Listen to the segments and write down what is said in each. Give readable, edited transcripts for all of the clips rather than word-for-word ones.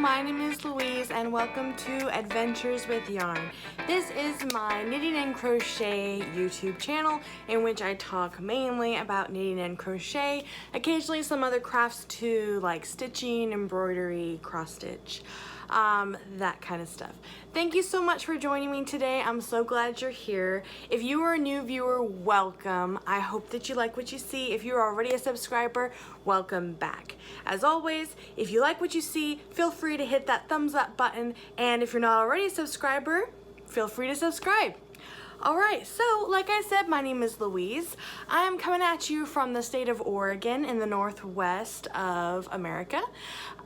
my name is Louise and welcome to Adventures with Yarn. This is my knitting and crochet YouTube channel in which I talk mainly about knitting and crochet, occasionally some other crafts too, like stitching, embroidery, cross stitch, that kind of stuff. Thank you so much for joining me today. I'm so glad you're here. If you are a new viewer, welcome. I hope that you like what you see. If you're already a subscriber, welcome back. As always, if you like what you see, feel free to hit that thumbs up button, and if you're not already a subscriber, feel free to subscribe. Alright, so like I said, my name is Louise. I am coming at you from the state of Oregon in the northwest of America.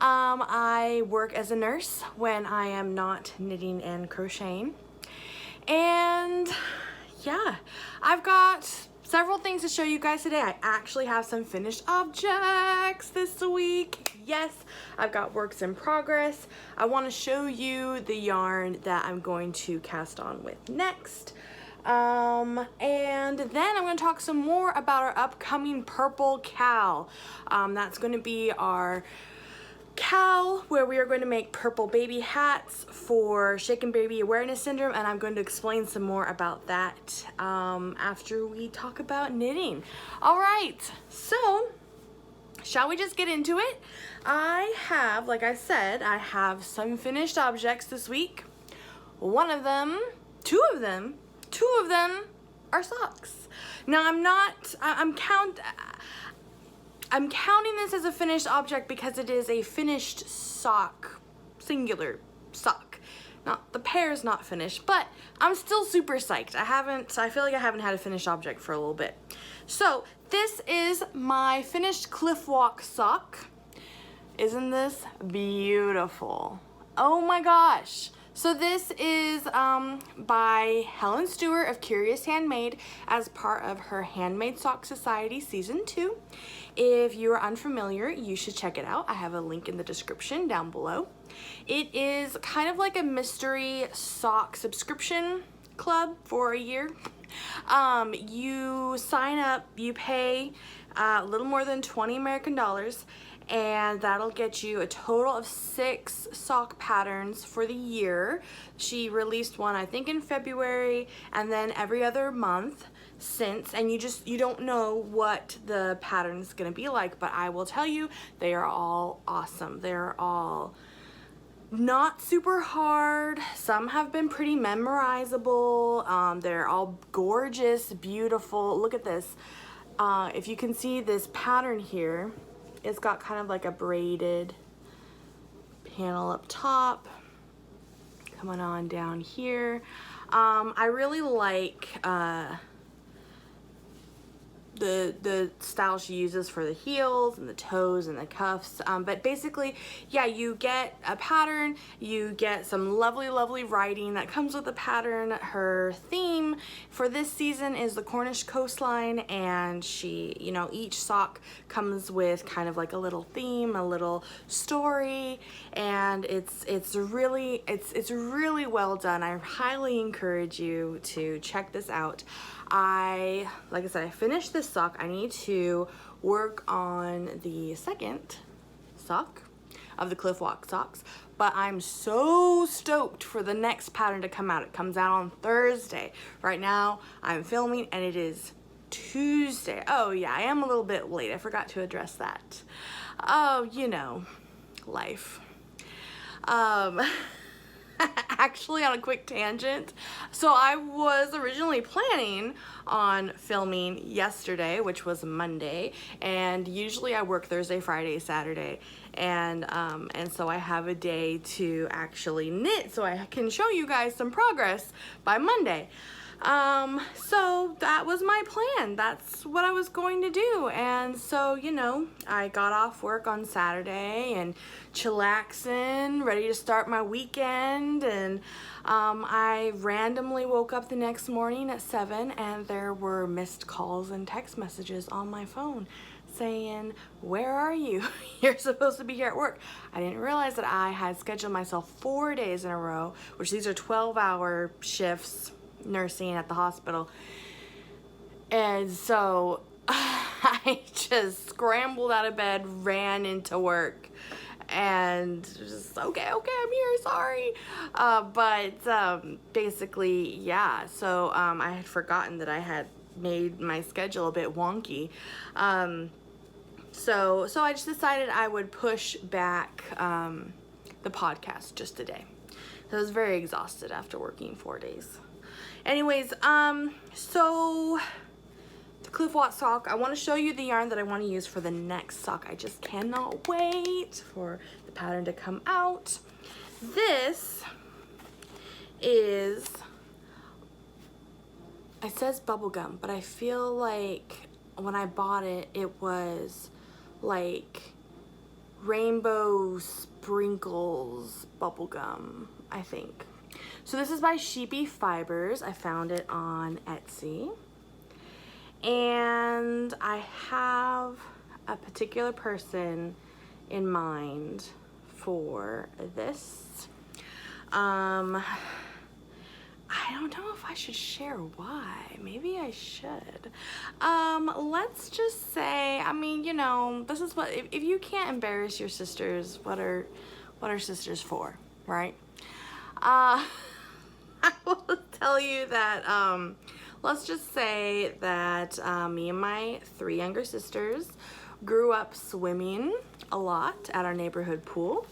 I work as a nurse when I am not knitting and crocheting. And yeah, I've got several things to show you guys today. I actually have some finished objects this week. Yes, I've got works in progress. I want to show you the yarn that I'm going to cast on with next. And then I'm going to talk some more about our upcoming purple cowl. That's going to be our cowl where we are going to make purple baby hats for Shaken Baby Awareness Syndrome, and I'm going to explain some more about that after we talk about knitting. Alright, so shall we just get into it? I have, like I said, I have some finished objects this week. Two of them are socks. Now I'm counting this as a finished object because it is a finished sock, singular sock. The pair's not finished, but I'm still super psyched. I feel like I haven't had a finished object for a little bit. So this is my finished Cliffwalk sock. Isn't this beautiful? Oh my gosh. So this is by Helen Stewart of Curious Handmade as part of her Handmade Sock Society Season 2. If you are unfamiliar, you should check it out. I have a link in the description down below. It is kind of like a mystery sock subscription club for a year. You sign up, you pay a little more than 20 American dollars, and that'll get you a total of 6 sock patterns for the year. She released one, I think, in February, and then every other month since, and you don't know what the pattern's gonna be like, but I will tell you, they are all awesome. They're all not super hard. Some have been pretty memorizable. They're all gorgeous, beautiful. Look at this. If you can see this pattern here, it's got kind of like a braided panel up top, coming on down here. I really like the style she uses for the heels and the toes and the cuffs, but basically, yeah, you get a pattern, you get some lovely writing that comes with the pattern. Her theme for this season is the Cornish coastline, and she, each sock comes with kind of like a little theme, a little story, and it's really well done. I highly encourage you to check this out. Like I said, I finished this sock. I need to work on the second sock of the Cliffwalk socks, but I'm so stoked for the next pattern to come out. It comes out on Thursday. Right now I'm filming and it is Tuesday. Oh yeah, I am a little bit late. I forgot to address that. Oh, life. Actually, on a quick tangent, so I was originally planning on filming yesterday, which was Monday, and usually I work Thursday, Friday, Saturday, and so I have a day to actually knit so I can show you guys some progress by Monday. So that was my plan. That's what I was going to do. And so, I got off work on Saturday and chillaxing, ready to start my weekend. And I randomly woke up the next morning at 7 and there were missed calls and text messages on my phone saying, "Where are you? You're supposed to be here at work." I didn't realize that I had scheduled myself 4 days in a row, which these are 12-hour shifts, nursing at the hospital, and so I just scrambled out of bed, ran into work, and just, okay, I'm here, sorry. Basically, yeah, so I had forgotten that I had made my schedule a bit wonky. So I just decided I would push back the podcast just a day. I was very exhausted after working 4 days. Anyways, so the Cliffwalk sock, I want to show you the yarn that I want to use for the next sock. I just cannot wait for the pattern to come out. This is, it says bubblegum, but I feel like when I bought it, it was like rainbow sprinkles bubblegum, I think. So this is by Sheepy Fibers. I found it on Etsy. And I have a particular person in mind for this. I don't know if I should share why. Maybe I should. Let's just say, I mean, you know, this is what, if you can't embarrass your sisters, what are sisters for, right? I will tell you that, let's just say that me and my 3 younger sisters grew up swimming a lot at our neighborhood pool.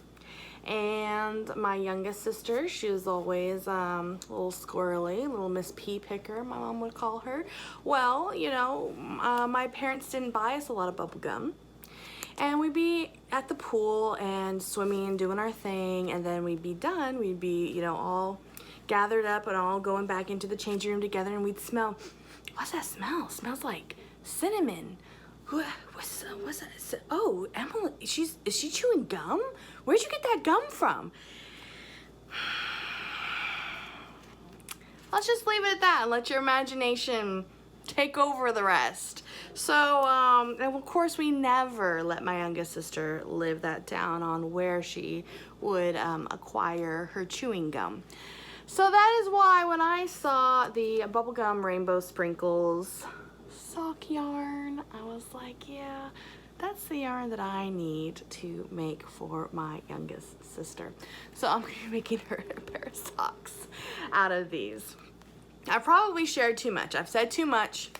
And my youngest sister, she was always a little squirrely, little Miss Pea Picker, my mom would call her. Well, you know, my parents didn't buy us a lot of bubble gum. And we'd be at the pool and swimming, doing our thing, and then we'd be done. We'd be, you know, all gathered up and all going back into the changing room together, and we'd smell, what's that smell? It smells like cinnamon. What's that? Oh, Emily, is she chewing gum? Where'd you get that gum from? Let's just leave it at that and let your imagination take over the rest. So, and of course we never let my youngest sister live that down on where she would acquire her chewing gum. So that is why when I saw the bubblegum rainbow sprinkles sock yarn, I was like, yeah, that's the yarn that I need to make for my youngest sister. So I'm gonna be making her a pair of socks out of these. I probably shared too much. I've said too much.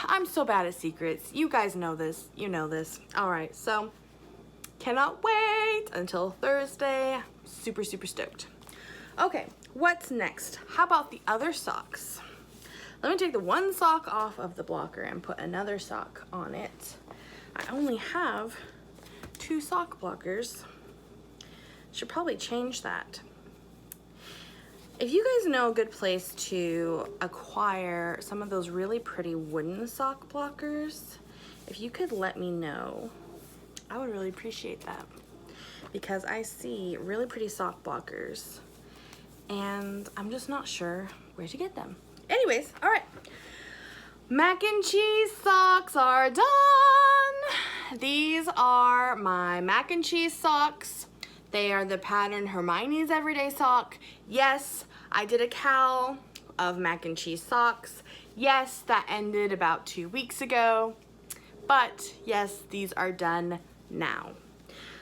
I'm so bad at secrets. You guys know this. You know this. All right, so cannot wait until Thursday. Super, super stoked. Okay, what's next? How about the other socks? Let me take the one sock off of the blocker and put another sock on it. I only have 2 sock blockers. Should probably change that. If you guys know a good place to acquire some of those really pretty wooden sock blockers, if you could let me know, I would really appreciate that. Because I see really pretty sock blockers and I'm just not sure where to get them. Anyways, all right. Mac and cheese socks are done. These are my mac and cheese socks. They are the pattern Hermione's Everyday Sock. Yes, I did a cowl of mac and cheese socks. Yes, that ended about 2 weeks ago. But yes, these are done now.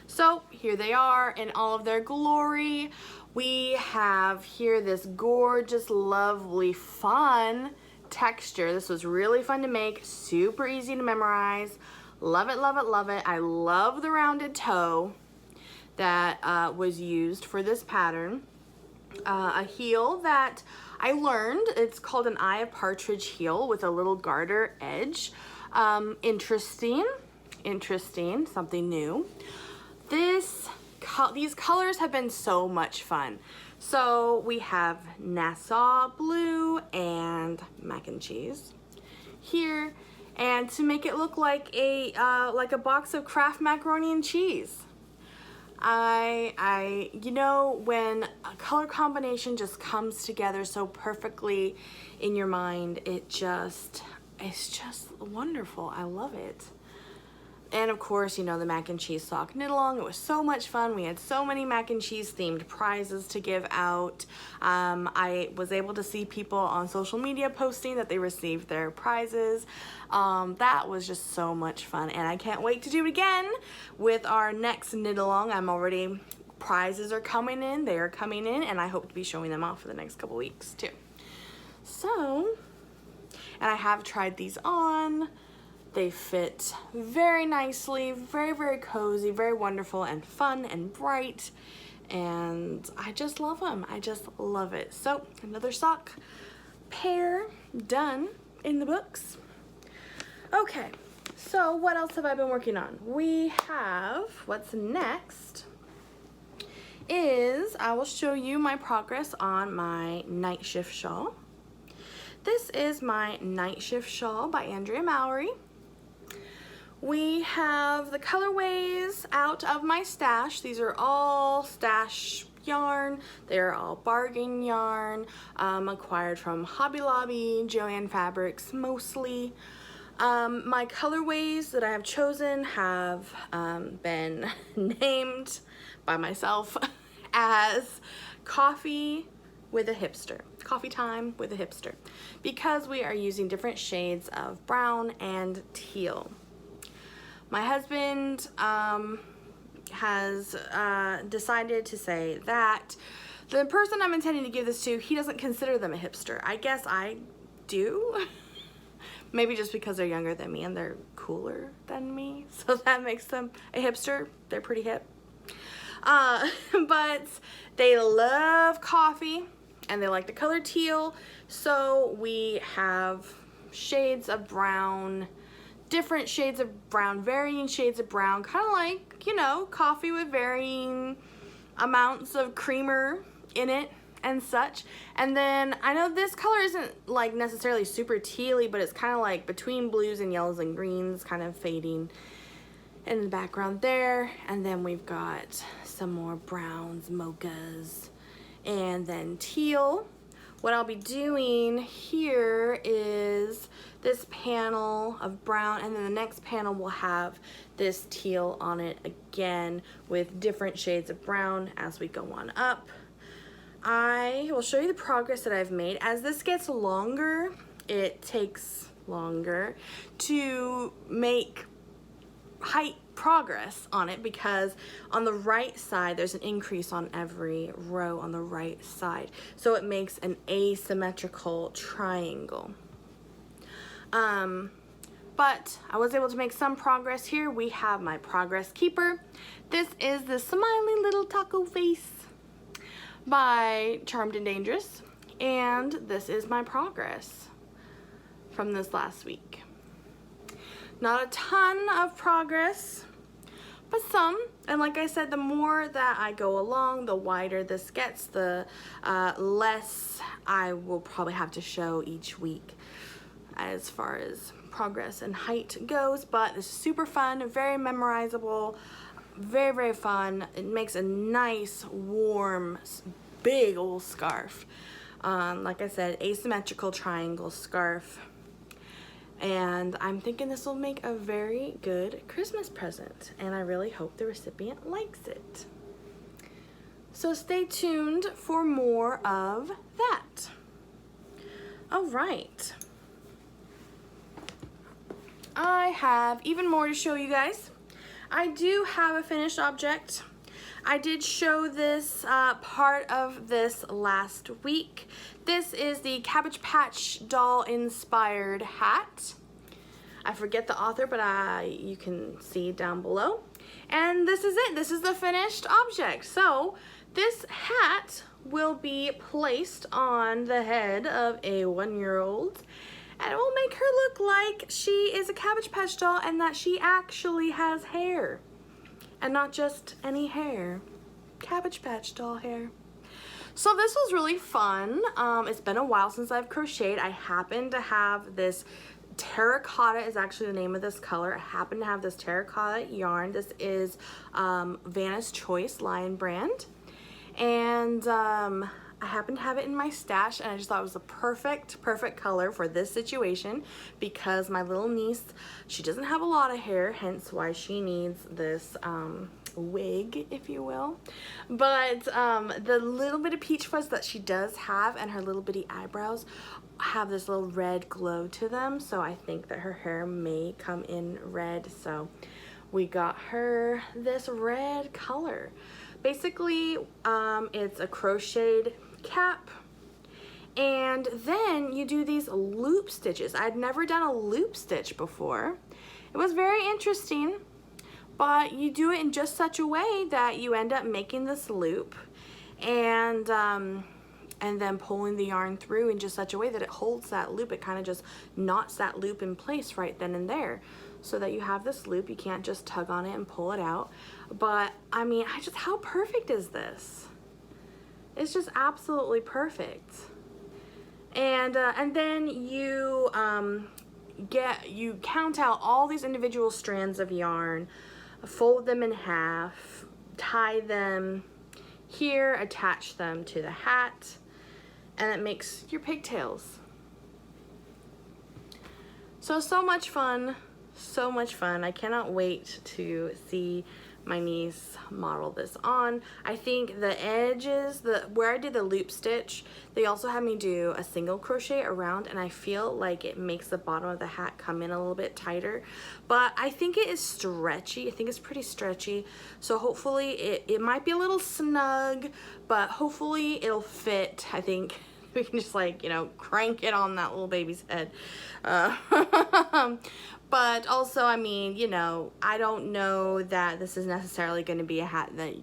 So here they are in all of their glory. We have here this gorgeous, lovely, fun texture. This was really fun to make, super easy to memorize. Love it, love it, love it. I love the rounded toe that was used for this pattern. A heel that I learned, it's called an Eye of Partridge heel with a little garter edge. Interesting, something new. These colors have been so much fun. So we have Nassau blue and mac and cheese here, and to make it look like a box of Kraft macaroni and cheese. You know, when a color combination just comes together so perfectly in your mind, it's just wonderful. I love it. And of course, you know, the mac and cheese sock knit along. It was so much fun. We had so many mac and cheese themed prizes to give out. I was able to see people on social media posting that they received their prizes. That was just so much fun, and I can't wait to do it again with our next knit along. Prizes are coming in, they are coming in, and I hope to be showing them off for the next couple weeks too. So, and I have tried these on. They fit very nicely, very, very cozy, very wonderful and fun and bright. And I just love them. I just love it. So another sock pair done in the books. Okay, so what else have I been working on? We have, what's next is I will show you my progress on my night shift shawl. This is my night shift shawl by Andrea Mallory. We have the colorways out of my stash. These are all stash yarn. They're all bargain yarn, acquired from Hobby Lobby, Joann Fabrics mostly. My colorways that I have chosen have been named by myself as Coffee with a Hipster. Coffee time with a hipster. Because we are using different shades of brown and teal. My husband has decided to say that the person I'm intending to give this to, he doesn't consider them a hipster. I guess I do. Maybe just because they're younger than me and they're cooler than me. So that makes them a hipster. They're pretty hip. But they love coffee and they like the color teal. So we have shades of brown, different shades of brown, varying shades of brown, kind of like, you know, coffee with varying amounts of creamer in it and such. And then I know this color isn't like necessarily super tealy, but it's kind of like between blues and yellows and greens, kind of fading in the background there. And then we've got some more browns, mochas, and then teal. What I'll be doing here is this panel of brown, and then the next panel will have this teal on it again with different shades of brown as we go on up. I will show you the progress that I've made. As this gets longer, it takes longer to make height progress on it because on the right side there's an increase on every row on the right side, so it makes an asymmetrical triangle. But I was able to make some progress here. We have my progress keeper. This is the Smiley Little Taco Face by Charmed and Dangerous, and this is my progress from this last week. Not a ton of progress, but some. And like I said, the more that I go along, the wider this gets, the less I will probably have to show each week as far as progress and height goes. But this is super fun, very memorizable, very, very fun. It makes a nice, warm, big old scarf. Like I said, asymmetrical triangle scarf. And I'm thinking this will make a very good Christmas present, and I really hope the recipient likes it. So stay tuned for more of that. All right. I have even more to show you guys. I do have a finished object. I did show this part of this last week. This is the Cabbage Patch doll inspired hat. I forget the author, but you can see down below. And this is it. This is the finished object. So this hat will be placed on the head of a 1-year-old, and it will make her look like she is a Cabbage Patch doll and that she actually has hair. And not just any hair, Cabbage Patch doll hair. So this was really fun. It's been a while since I've crocheted. I happen to have this terracotta, is actually the name of this color. I happen to have this terracotta yarn. This is Vanna's Choice Lion brand. And I happen to have it in my stash, and I just thought it was the perfect color for this situation because my little niece, she doesn't have a lot of hair, hence why she needs this wig, if you will. But the little bit of peach fuzz that she does have and her little bitty eyebrows have this little red glow to them, so I think that her hair may come in red. So we got her this red color. Basically, it's a crocheted cap, and then you do these loop stitches. I'd never done a loop stitch before. It was very interesting, but you do it in just such a way that you end up making this loop and then pulling the yarn through in just such a way that it holds that loop. It kind of just knots that loop in place right then and there, so that you have this loop. You can't just tug on it and pull it out. But I mean, how perfect is this? It's just absolutely perfect. And then you you count out all these individual strands of yarn, fold them in half, tie them here, attach them to the hat, and it makes your pigtails. So much fun. So much fun. I cannot wait to see my niece model this on. I think the edges, where I did the loop stitch, they also had me do a single crochet around, and I feel like it makes the bottom of the hat come in a little bit tighter. But I think it is stretchy. I think it's pretty stretchy. So hopefully it might be a little snug, but hopefully it'll fit. I think we can just, like, you know, crank it on that little baby's head. But also, I mean, you know, I don't know that this is necessarily going to be a hat that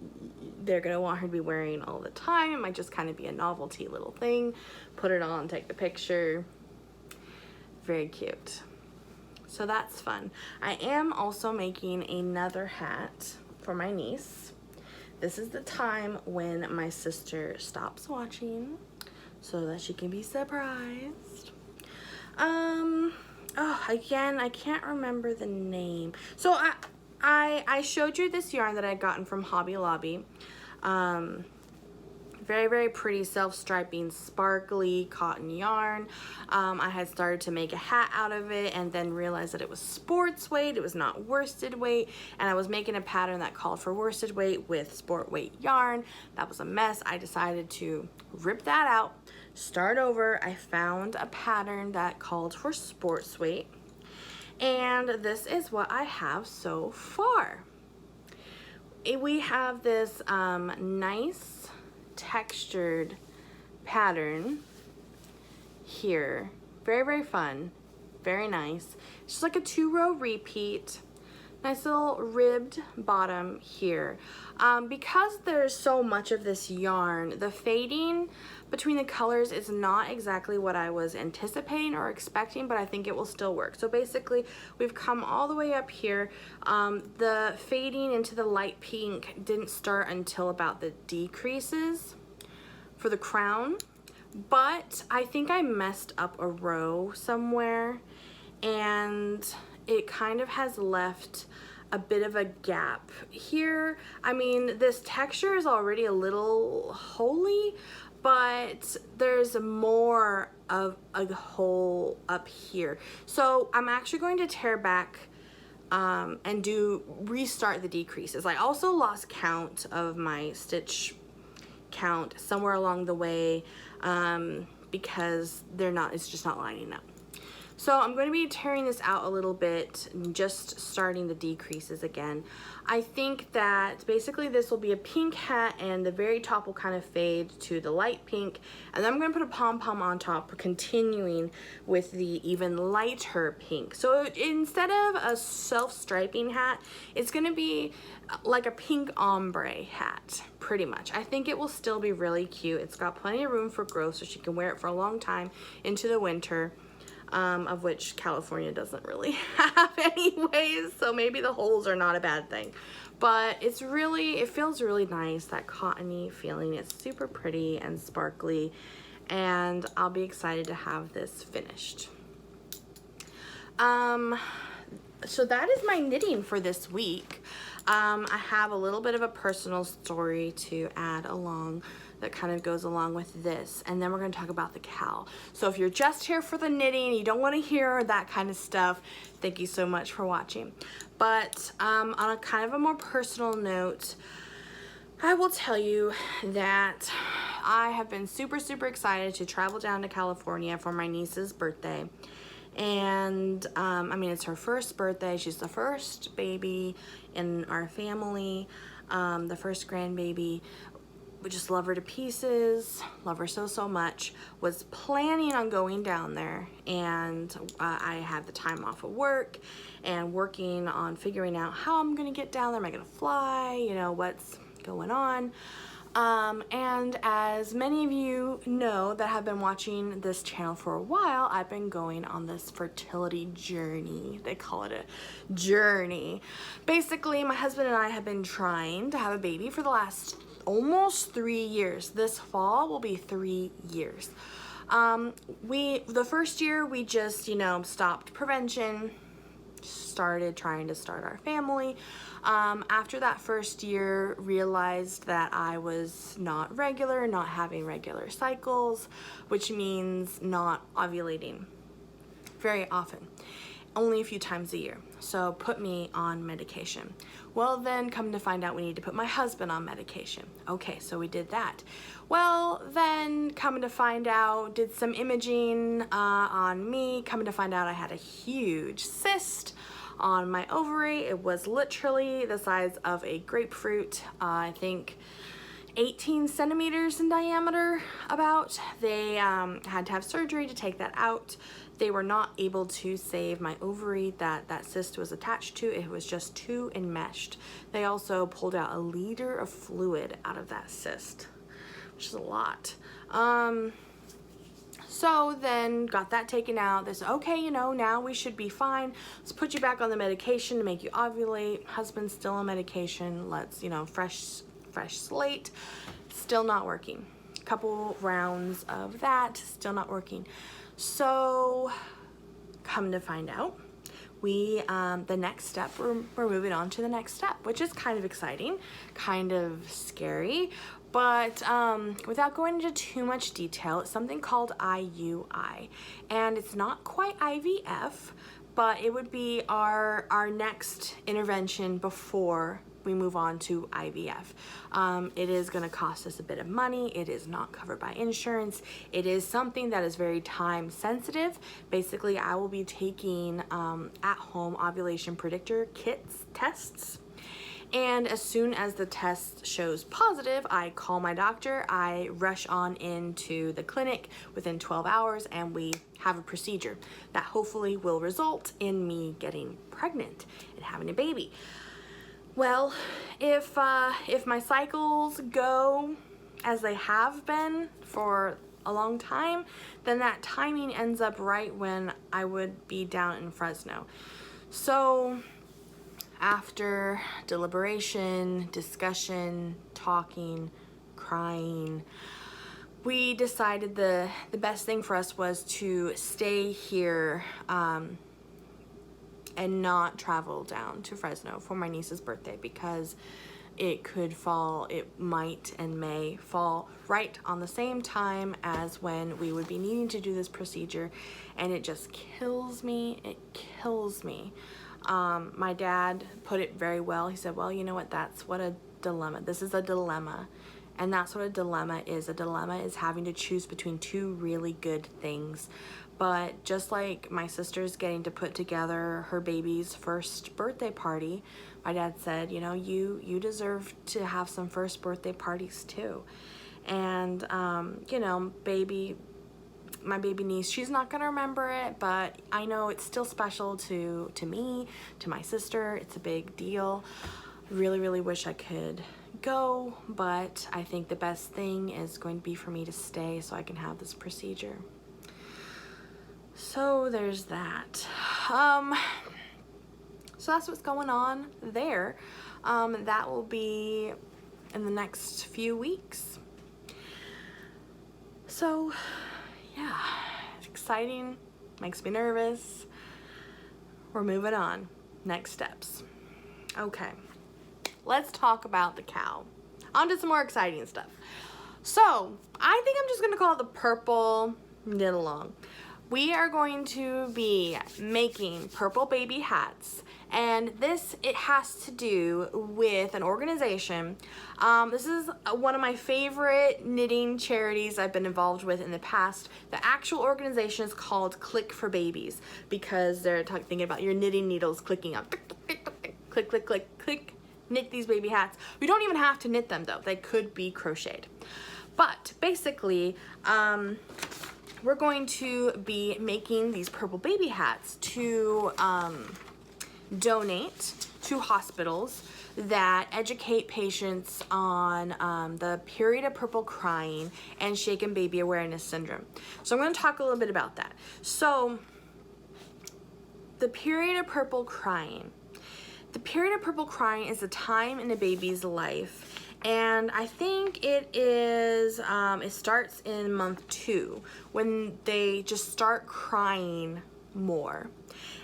they're going to want her to be wearing all the time. It might just kind of be a novelty little thing. Put it on, take the picture. Very cute. So that's fun. I am also making another hat for my niece. This is the time when my sister stops watching so that she can be surprised. Oh, again, I can't remember the name. So I showed you this yarn that I had gotten from Hobby Lobby. Very, very pretty self-striping, sparkly cotton yarn. I had started to make a hat out of it and then realized that it was sports weight. It was not worsted weight, and I was making a pattern that called for worsted weight with sport weight yarn. That was a mess. I decided to rip that out, start over. I found a pattern that called for sports weight, and this is what I have so far. We have this nice textured pattern here. Very, very fun. Very nice. It's just like a 2-row repeat. Nice little ribbed bottom here. Because there's so much of this yarn, the fading between the colors is not exactly what I was anticipating or expecting, but I think it will still work. So basically, we've come all the way up here. The fading into the light pink didn't start until about the decreases for the crown, but I think I messed up a row somewhere, and it kind of has left a bit of a gap here. I mean, this texture is already a little holy, but there's more of a hole up here. So I'm actually going to tear back and restart the decreases. I also lost count of my stitch count somewhere along the way because it's just not lining up. So I'm going to be tearing this out a little bit and just starting the decreases again. I think that basically this will be a pink hat, and the very top will kind of fade to the light pink, and then I'm going to put a pom-pom on top, continuing with the even lighter pink. So instead of a self-striping hat, it's going to be like a pink ombre hat, pretty much. I think it will still be really cute. It's got plenty of room for growth, so she can wear it for a long time into the winter. Of which California doesn't really have anyways, so maybe the holes are not a bad thing. But it feels really nice, that cottony feeling. It's super pretty and sparkly, and I'll be excited to have this finished. So that is my knitting for this week. I have a little bit of a personal story to add along that kind of goes along with this, and then we're going to talk about the cowl. So if you're just here for the knitting, you don't want to hear that kind of stuff, thank you so much for watching. But on a kind of a more personal note, I will tell you that I have been super excited to travel down to California for my niece's birthday. And I mean, it's her first birthday. She's the first baby in our family, the first grandbaby. We just love her to pieces, love her so much. Was planning on going down there, and I had the time off of work and working on figuring out how I'm gonna get down there. Am I gonna fly? You know, what's going on? And as many of you know that have been watching this channel for a while, I've been going on this fertility journey. They call it a journey. Basically, my husband and I have been trying to have a baby for the last almost 3 years. This fall will be 3 years. The first year we just, you know, stopped prevention, started trying to start our family. After that first year, realized that I was not regular, not having regular cycles, which means not ovulating very often, only a few times a year. So put me on medication. Well, then come to find out we need to put my husband on medication. Okay, so we did that. Well, then coming to find out, did some imaging on me, coming to find out I had a huge cyst on my ovary. It was literally the size of a grapefruit, I think 18 centimeters in diameter about. They had to have surgery to take that out. They were not able to save my ovary that cyst was attached to. It was just too enmeshed. They also pulled out 1 liter of fluid out of that cyst, which is a lot. So then got that taken out. They said, okay, you know, now we should be fine. Let's put you back on the medication to make you ovulate. Husband's still on medication. Let's, you know, fresh slate. Still not working. Couple rounds of that, still not working. So come to find out, we the next step, we're moving on to the next step, which is kind of exciting, kind of scary. But without going into too much detail, it's something called IUI, and it's not quite IVF, but it would be our next intervention before we move on to IVF. It is going to cost us a bit of money. It is not covered by insurance. It is something that is very time sensitive. Basically, I will be taking at-home ovulation predictor tests. And as soon as the test shows positive, I call my doctor, I rush on into the clinic within 12 hours, and we have a procedure that hopefully will result in me getting pregnant and having a baby. Well, if my cycles go as they have been for a long time, then that timing ends up right when I would be down in Fresno. So after deliberation, discussion, talking, crying, we decided the best thing for us was to stay here and not travel down to Fresno for my niece's birthday, because it might and may fall right on the same time as when we would be needing to do this procedure, and it just kills me. It kills me. My dad put it very well. He said, well, you know what, that's what a dilemma, this is a dilemma, and that's what a dilemma is. A dilemma is having to choose between two really good things. But just like my sister's getting to put together her baby's first birthday party, my dad said, you know, you deserve to have some first birthday parties too. And you know, my baby niece, she's not gonna remember it, but I know it's still special to me, to my sister. It's a big deal. Really wish I could go, but I think the best thing is going to be for me to stay so I can have this procedure. So there's that. So that's what's going on there. That will be in the next few weeks. So yeah, it's exciting, makes me nervous. We're moving on. Next steps. Okay. let's talk about the cow. On to some more exciting stuff. So, I think I'm just gonna call it the purple knit along. We are going to be making purple baby hats, and it has to do with an organization. This is one of my favorite knitting charities I've been involved with in the past. The actual organization is called Click for Babies, because they're thinking about your knitting needles clicking up. Click, click, click, click, knit these baby hats. We don't even have to knit them though. They could be crocheted. But basically, we're going to be making these purple baby hats to donate to hospitals that educate patients on the period of purple crying and shaken baby awareness syndrome. So I'm going to talk a little bit about that. So the period of purple crying. The period of purple crying is a time in a baby's life, and I think it starts in month 2 when they just start crying more.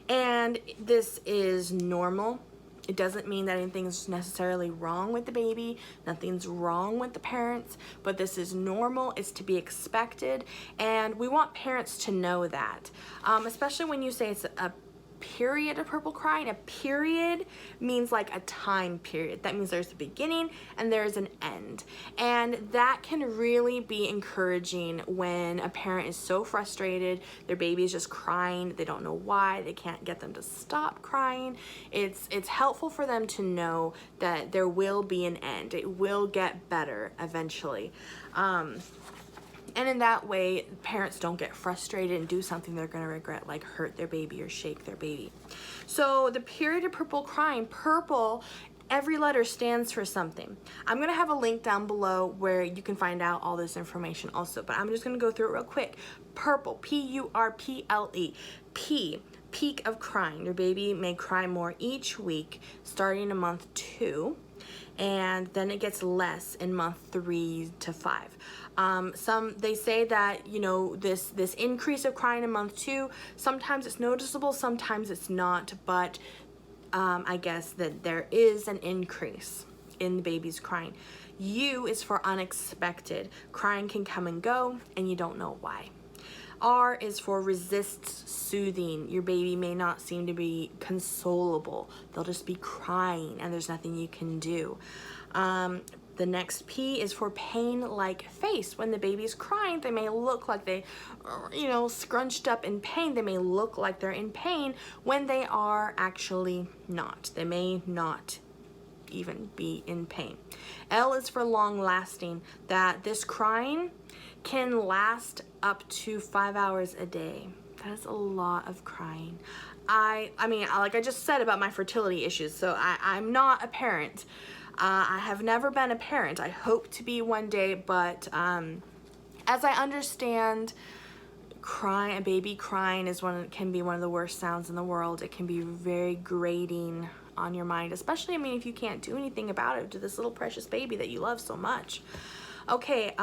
And this is normal. It doesn't mean that anything's necessarily wrong with the baby, nothing's wrong with the parents, but this is normal, it's to be expected, and we want parents to know that. Especially when you say it's a period of purple crying. A period means like a time period. That means there's a beginning and there's an end. And that can really be encouraging when a parent is so frustrated, their baby is just crying, they don't know why, they can't get them to stop crying. It's helpful for them to know that there will be an end. It will get better eventually. And in that way, parents don't get frustrated and do something they're gonna regret, like hurt their baby or shake their baby. So the period of purple crying, purple, every letter stands for something. I'm gonna have a link down below where you can find out all this information also, but I'm just gonna go through it real quick. Purple, P-U-R-P-L-E, P, peak of crying. Your baby may cry more each week, starting in month 2. And then it gets less in month 3 to 5. They say that, you know, this increase of crying in month 2, sometimes it's noticeable, sometimes it's not, but I guess that there is an increase in the baby's crying. U is for unexpected. Crying can come and go, and you don't know why. R is for resist soothing. Your baby may not seem to be consolable. They'll just be crying and there's nothing you can do. The next P is for pain-like face. When the baby's crying, they may look like they, you know, scrunched up in pain. They may look like they're in pain when they are actually not. They may not even be in pain. L is for long-lasting, that this crying can last up to 5 hours a day. That is a lot of crying. I mean, like I just said about my fertility issues, so I'm not a parent. I have never been a parent. I hope to be one day, but as I understand, a baby crying can be one of the worst sounds in the world. It can be very grating on your mind, especially, I mean, if you can't do anything about it to this little precious baby that you love so much. Okay,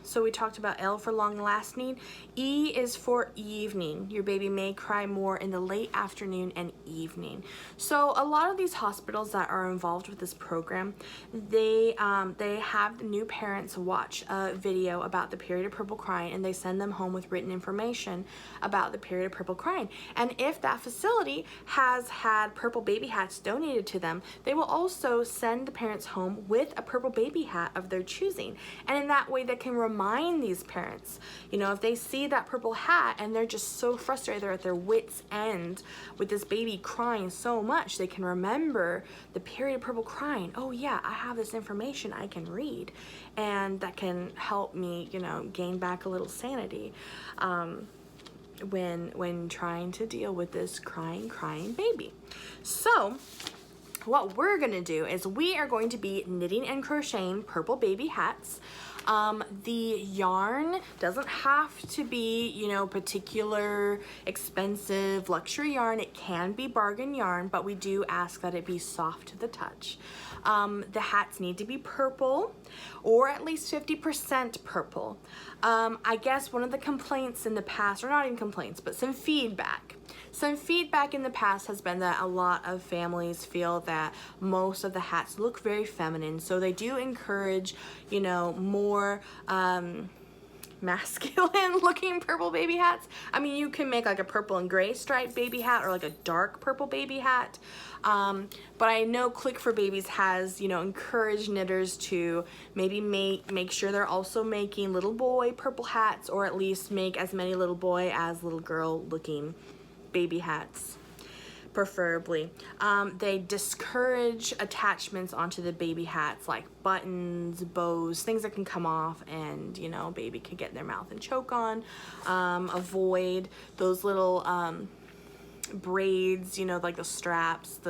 so we talked about L for long lasting. E is for evening. Your baby may cry more in the late afternoon and evening. So a lot of these hospitals that are involved with this program, they have the new parents watch a video about the period of purple crying, and they send them home with written information about the period of purple crying. And if that facility has had purple baby hats donated to them, they will also send the parents home with a purple baby hat of their choosing. And in that way, they can remind these parents, you know, if they see that purple hat and they're just so frustrated, they're at their wits' end with this baby crying so much, they can remember the period of purple crying. Oh yeah, I have this information I can read, and that can help me, you know, gain back a little sanity when trying to deal with this crying baby. So what we're gonna do is we are going to be knitting and crocheting purple baby hats. The yarn doesn't have to be, you know, particular expensive luxury yarn. It can be bargain yarn, but we do ask that it be soft to the touch. The hats need to be purple, or at least 50% purple. I guess one of the complaints in the past, or not even complaints, but some feedback. Some feedback in the past has been that a lot of families feel that most of the hats look very feminine, so they do encourage, you know, more masculine looking purple baby hats. I mean, you can make like a purple and gray striped baby hat or like a dark purple baby hat. But I know Click for Babies has, you know, encouraged knitters to maybe make sure they're also making little boy purple hats, or at least make as many little boy as little girl looking baby hats, preferably. They discourage attachments onto the baby hats, like buttons, bows, things that can come off and, you know, baby can get in their mouth and choke on. Avoid those little braids, you know, like the straps,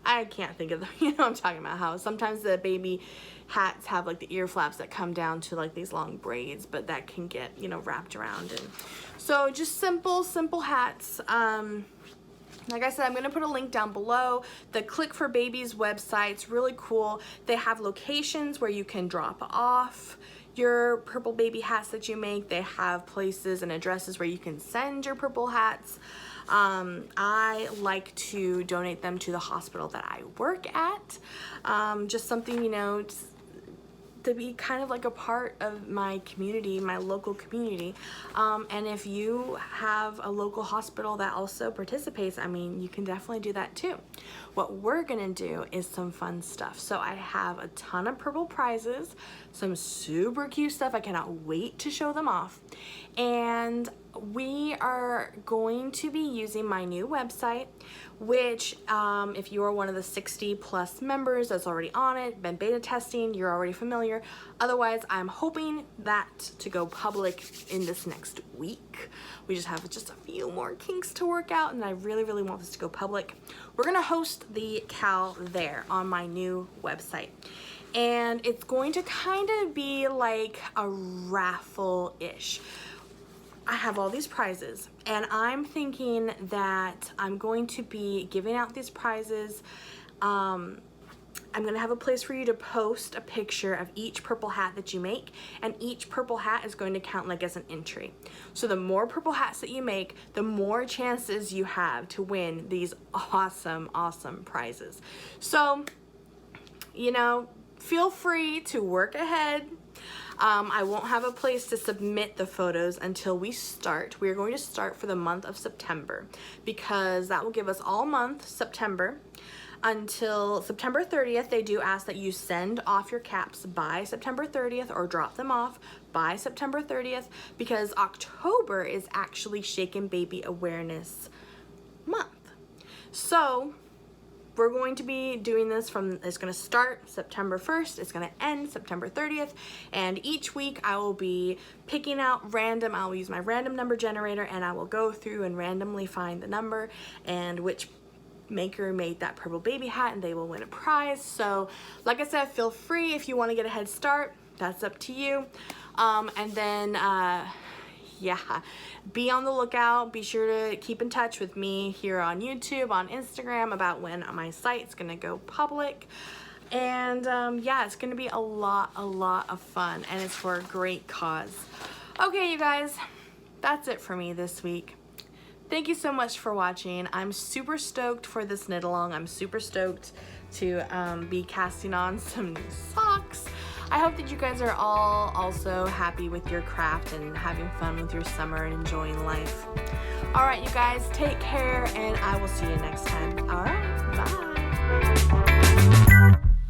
I can't think of them, you know what I'm talking about, how sometimes the baby hats have like the ear flaps that come down to like these long braids, but that can get, you know, wrapped around. And so just simple hats. Like I said, I'm going to put a link down below. The Click for Babies website's really cool. They have locations where you can drop off your purple baby hats that you make. They have places and addresses where you can send your purple hats. I like to donate them to the hospital that I work at. Just something, you know, to be kind of like a part of my community, my local community. And if you have a local hospital that also participates, I mean, you can definitely do that too. What we're gonna do is some fun stuff. So I have a ton of purple prizes, some super cute stuff. I cannot wait to show them off. And we are going to be using my new website, which if you are one of the 60+ members that's already on it, been beta testing, you're already familiar. Otherwise, I'm hoping that to go public in this next week. We just have just a few more kinks to work out, and I really, really want this to go public. We're gonna host the Cal there on my new website. And it's going to kind of be like a raffle-ish. I have all these prizes, and I'm thinking that I'm going to be giving out these prizes. I'm gonna have a place for you to post a picture of each purple hat that you make, and each purple hat is going to count like as an entry. So the more purple hats that you make, the more chances you have to win these awesome, awesome prizes. So, you know, feel free to work ahead. I won't have a place to submit the photos until we start. We're going to start for the month of September, because that will give us all month September until September 30th. They do ask that you send off your caps by September 30th or drop them off by September 30th, because October is actually Shaken Baby Awareness Month. So we're going to be doing this it's going to start September 1st, it's going to end September 30th, and each week I will be picking out random, I'll use my random number generator, and I will go through and randomly find the number and which maker made that purple baby hat, and they will win a prize. So like I said, feel free if you want to get a head start, that's up to you. And then yeah, be on the lookout. Be sure to keep in touch with me here on YouTube, on Instagram, about when my site's gonna go public. And yeah, it's gonna be a lot of fun, and it's for a great cause. Okay, you guys, that's it for me this week. Thank you so much for watching. I'm super stoked for this knit along. I'm super stoked to be casting on some new socks. I hope that you guys are all also happy with your craft and having fun with your summer and enjoying life. All right, you guys, take care, and I will see you next time. All right.